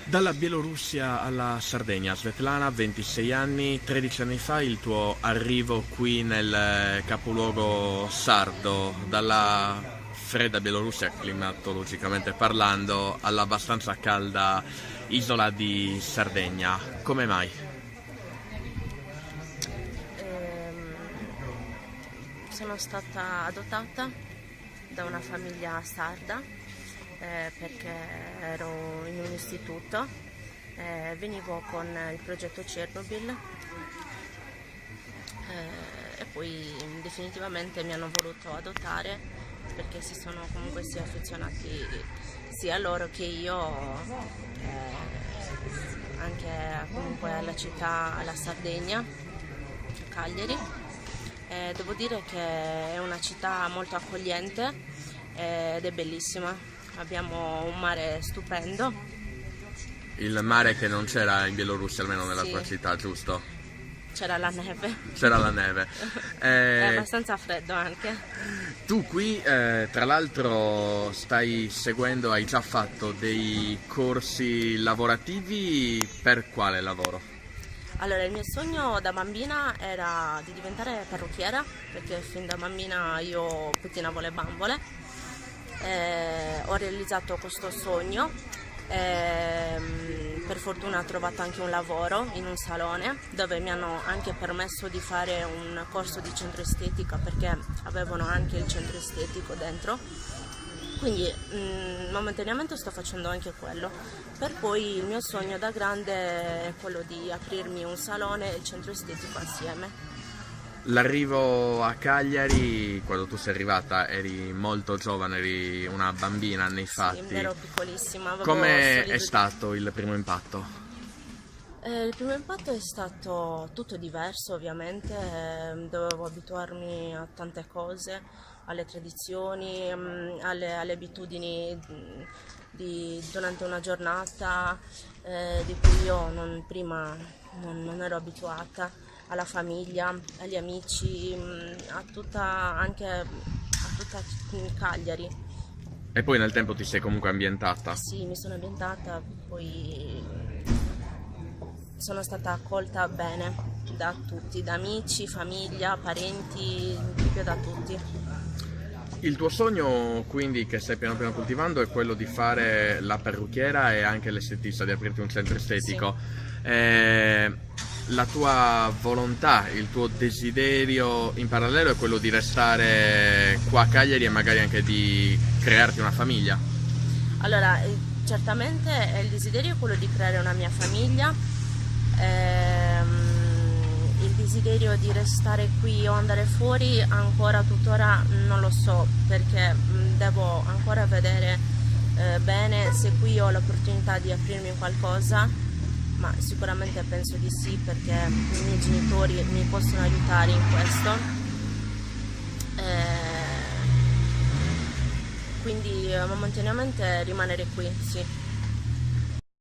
Dalla Bielorussia alla Sardegna, Svetlana, 26 anni, 13 anni fa il tuo arrivo qui nel capoluogo sardo, dalla fredda Bielorussia, climatologicamente parlando, all'abbastanza calda isola di Sardegna. Come mai? Ehm, Sono stata adottata da una famiglia sarda perché ero in un istituto, venivo con il progetto Chernobyl e poi definitivamente mi hanno voluto adottare perché si sono comunque sia affezionati sia loro che io anche comunque alla città, alla Sardegna, a Cagliari. Devo dire che è una città molto accogliente ed è bellissima. Abbiamo un mare stupendo. Il mare che non c'era in Bielorussia, almeno nella Sì, tua città, giusto? c'era la neve. C'era la neve. È abbastanza freddo anche. Tu qui, tra l'altro, stai seguendo, hai già fatto dei corsi lavorativi per quale lavoro? Allora, il mio sogno da bambina era di diventare parrucchiera, perché fin da bambina io pettinavo le bambole. Ho realizzato questo sogno. Per fortuna ho trovato anche un lavoro in un salone dove mi hanno anche permesso di fare un corso di centro estetica perché avevano anche il centro estetico dentro. Quindi momentaneamente sto facendo anche quello. Per poi il mio sogno da grande è quello di aprirmi un salone e il centro estetico assieme. L'arrivo a Cagliari, quando tu sei arrivata, eri molto giovane, eri una bambina nei Sì, fatti. ero piccolissima, avevo Come solo è stato il primo impatto? Il primo impatto è stato tutto diverso, ovviamente, dovevo abituarmi a tante cose, alle tradizioni, alle abitudini durante una giornata di cui io prima non ero abituata, alla famiglia, agli amici, a tutta Cagliari. E poi nel tempo ti sei comunque ambientata. Sì, mi sono ambientata, poi sono stata accolta bene da tutti, da amici, famiglia, parenti, proprio da tutti. Il tuo sogno, quindi, che stai piano piano coltivando, è quello di fare la parrucchiera e anche l'estetista, di aprirti un centro estetico. La tua volontà, il tuo desiderio in parallelo è quello di restare qua a Cagliari e magari anche di crearti una famiglia? Allora, certamente il desiderio è quello di creare una mia famiglia, il desiderio di restare qui o andare fuori ancora tuttora non lo so perché devo ancora vedere bene se qui ho l'opportunità di aprirmi qualcosa, ma sicuramente penso di sì perché i miei genitori mi possono aiutare in questo. Quindi momentaneamente rimanere qui, sì.